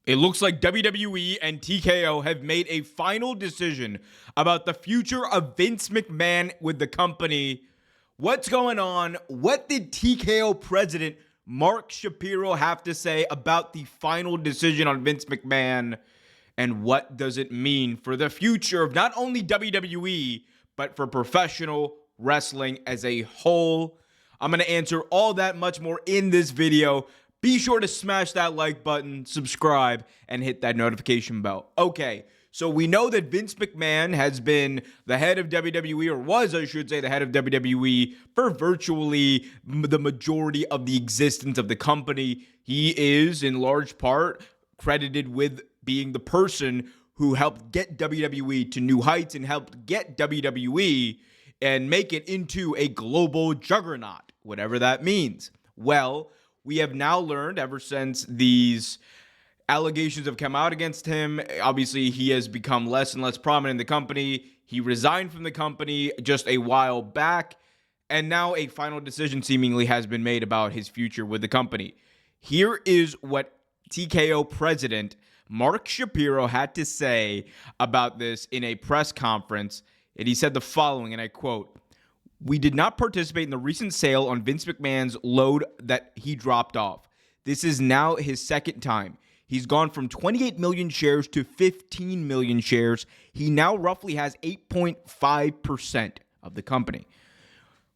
It looks like WWE and TKO have made a final decision about the future of Vince McMahon with the company. What's going on? What did TKO president Mark Shapiro have to say about the final decision on Vince McMahon? And what does it mean for the future of not only WWE, but for professional wrestling as a whole? I'm going to answer all that much more in this video. Be sure to smash that like button, subscribe, and hit that notification bell. Okay, so we know that Vince McMahon has been the head of WWE, or was, I should say, the head of WWE for virtually the majority of the existence of the company. He is, in large part, credited with being the person who helped get WWE to new heights and helped get WWE and make it into a global juggernaut, whatever that means. Well, we have now learned ever since these allegations have come out against him, obviously he has become less and less prominent in the company. He resigned from the company just a while back, and now a final decision seemingly has been made about his future with the company. Here is what TKO president Mark Shapiro had to say about this in a press conference, and he said the following, and I quote, "We did not participate in the recent sale on Vince McMahon's load that he dropped off. This is now his second time. He's gone from 28 million shares to 15 million shares. He now roughly has 8.5% of the company.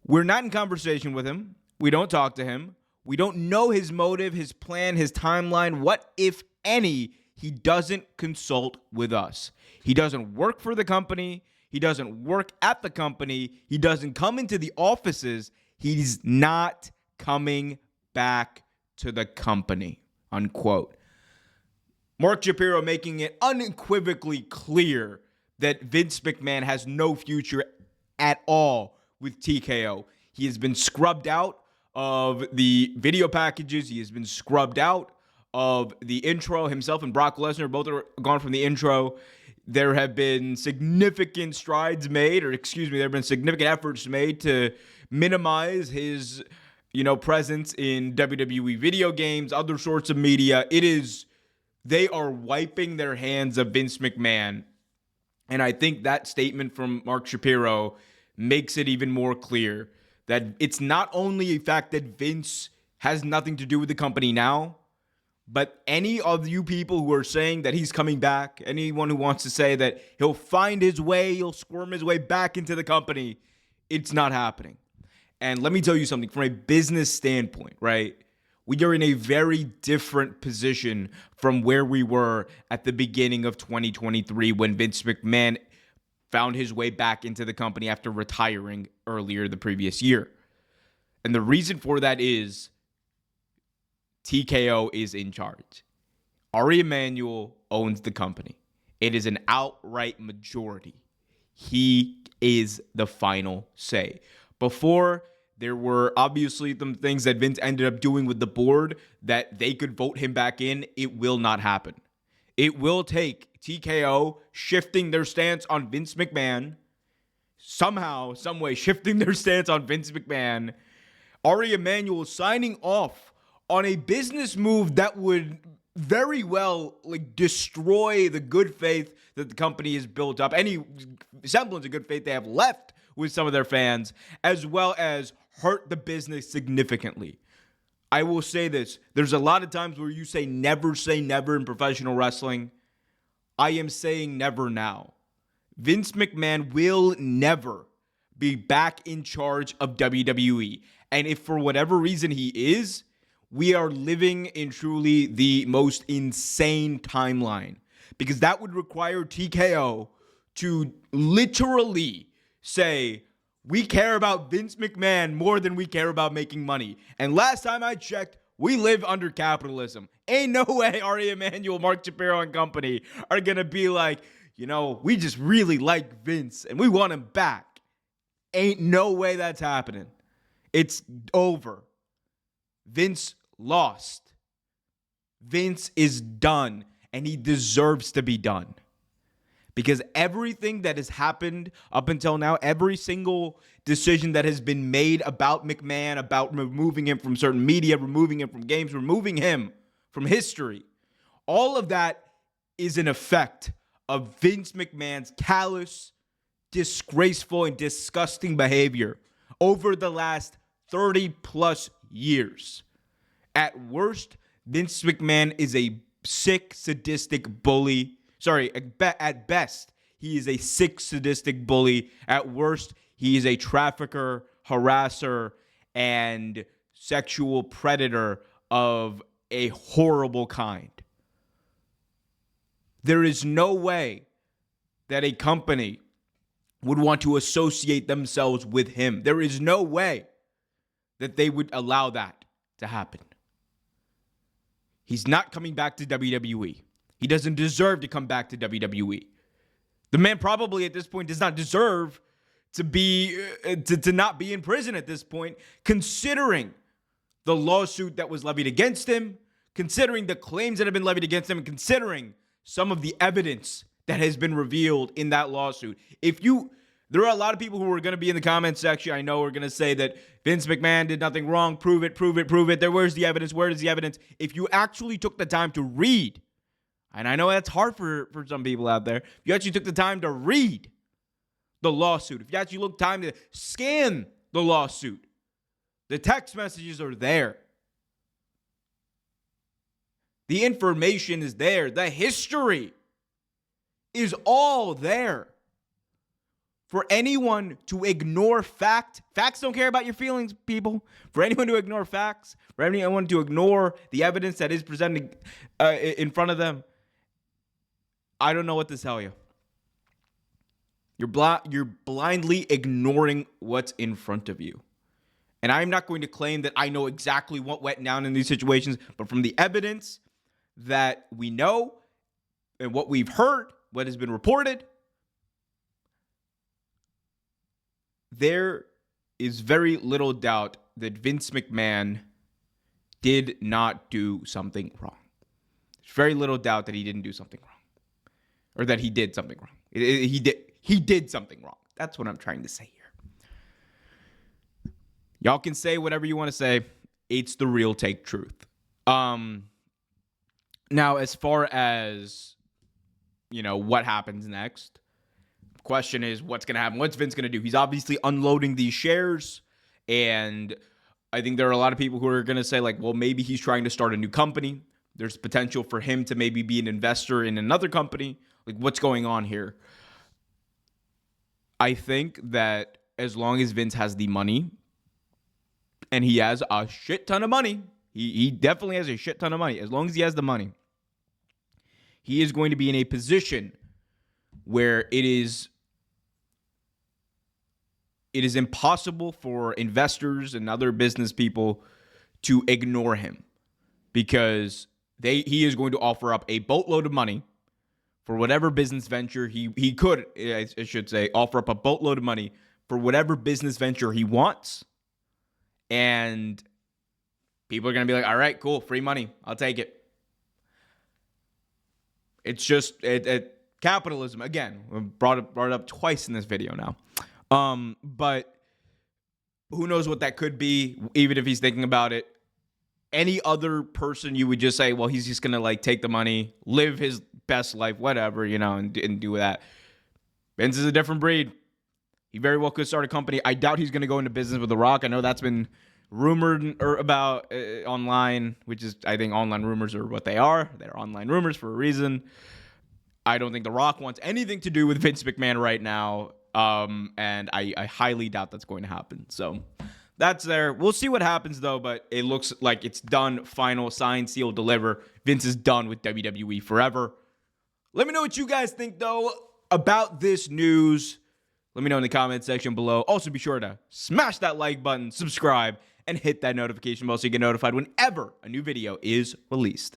We're not in conversation with him. We don't talk to him. We don't know his motive, his plan, his timeline. What, if any, he doesn't consult with us. He doesn't work for the company. He doesn't work at the company. He doesn't come into the offices. He's not coming back to the company," unquote. Mark Shapiro making it unequivocally clear that Vince McMahon has no future at all with TKO. He has been scrubbed out of the video packages. He has been scrubbed out of the intro. Himself and Brock Lesnar both are gone from the intro. There have been significant strides made, there have been significant efforts made to minimize his, presence in WWE video games, other sorts of media. They are wiping their hands of Vince McMahon. And I think that statement from Mark Shapiro makes it even more clear that it's not only a fact that Vince has nothing to do with the company now, but any of you people who are saying that he's coming back, anyone who wants to say that he'll find his way, he'll squirm his way back into the company, it's not happening. And let me tell you something from a business standpoint, right? We are in a very different position from where we were at the beginning of 2023 when Vince McMahon found his way back into the company after retiring earlier the previous year. And the reason for that is TKO is in charge. Ari Emanuel owns the company. It is an outright majority. He is the final say. Before, there were obviously some things that Vince ended up doing with the board that they could vote him back in. It will not happen. It will take TKO shifting their stance on Vince McMahon, somehow, some way shifting their stance on Vince McMahon, Ari Emanuel signing off on a business move that would very well destroy the good faith that the company has built up, any semblance of good faith they have left with some of their fans, as well as hurt the business significantly. I will say this. There's a lot of times where you say never in professional wrestling. I am saying never now. Vince McMahon will never be back in charge of WWE. And if for whatever reason he is, we are living in truly the most insane timeline, because that would require TKO to literally say, we care about Vince McMahon more than we care about making money. And last time I checked, we live under capitalism. Ain't no way Ari Emanuel, Mark Shapiro, and company are going to be like, we just really like Vince and we want him back. Ain't no way that's happening. It's over. Vince lost. Vince is done, and he deserves to be done. Because everything that has happened up until now, every single decision that has been made about McMahon, about removing him from certain media, removing him from games, removing him from history, All of that is an effect of Vince McMahon's callous, disgraceful, and disgusting behavior over the last 30 plus years. At worst, Vince McMahon is a sick, sadistic bully. Sorry, at best, he is a sick, sadistic bully. At worst, he is a trafficker, harasser, and sexual predator of a horrible kind. There is no way that a company would want to associate themselves with him. There is no way that they would allow that to happen. He's not coming back to WWE. He doesn't deserve to come back to WWE. The man probably at this point does not deserve to be to not be in prison at this point, considering the lawsuit that was levied against him, considering the claims that have been levied against him, and considering some of the evidence that has been revealed in that lawsuit. There are a lot of people who are going to be in the comment section, I know, are going to say that Vince McMahon did nothing wrong. Prove it, prove it, prove it. Where's the evidence? Where is the evidence? If you actually took the time to read, and I know that's hard for some people out there, if you actually took the time to read the lawsuit, if you actually took time to scan the lawsuit, the text messages are there. The information is there. The history is all there. For anyone to ignore facts don't care about your feelings, people. For anyone to ignore facts, for anyone to ignore the evidence that is presented in front of them, I don't know what to tell you. You're blindly ignoring what's in front of you. And I'm not going to claim that I know exactly what went down in these situations, but from the evidence that we know and what we've heard, what has been reported, there is very little doubt that Vince McMahon did not do something wrong. There's very little doubt that he didn't do something wrong. Or that he did something wrong. He did something wrong. That's what I'm trying to say here. Y'all can say whatever you want to say. It's the real take truth. Now, as far as, what happens next, the question is what's going to happen? What's Vince going to do? He's obviously unloading these shares, and I think there are a lot of people who are going to say, well, maybe he's trying to start a new company. There's potential for him to maybe be an investor in another company. What's going on here? I think that as long as Vince has the money, and he has a shit ton of money, he definitely has a shit ton of money. As long as he has the money, he is going to be in a position where it is impossible for investors and other business people to ignore him, because he is going to offer up a boatload of money for whatever business venture he could, I should say, offer up a boatload of money for whatever business venture he wants. And people are going to be like, all right, cool, free money. I'll take it. It's just capitalism. Again, we brought it up twice in this video now. But who knows what that could be, even if he's thinking about it. Any other person, you would just say, well, he's just going to take the money, live his best life, whatever, and do that. Vince is a different breed. He very well could start a company. I doubt he's going to go into business with The Rock. I know that's been rumored about online, which is, I think online rumors are what they are. They're online rumors for a reason. I don't think The Rock wants anything to do with Vince McMahon right now. And I highly doubt that's going to happen. So that's there. We'll see what happens, though, but it looks like it's done. Final, sign, seal, deliver. Vince is done with WWE forever. Let me know what you guys think, though, about this news. Let me know in the comment section below. Also, be sure to smash that like button, subscribe, and hit that notification bell so you get notified whenever a new video is released.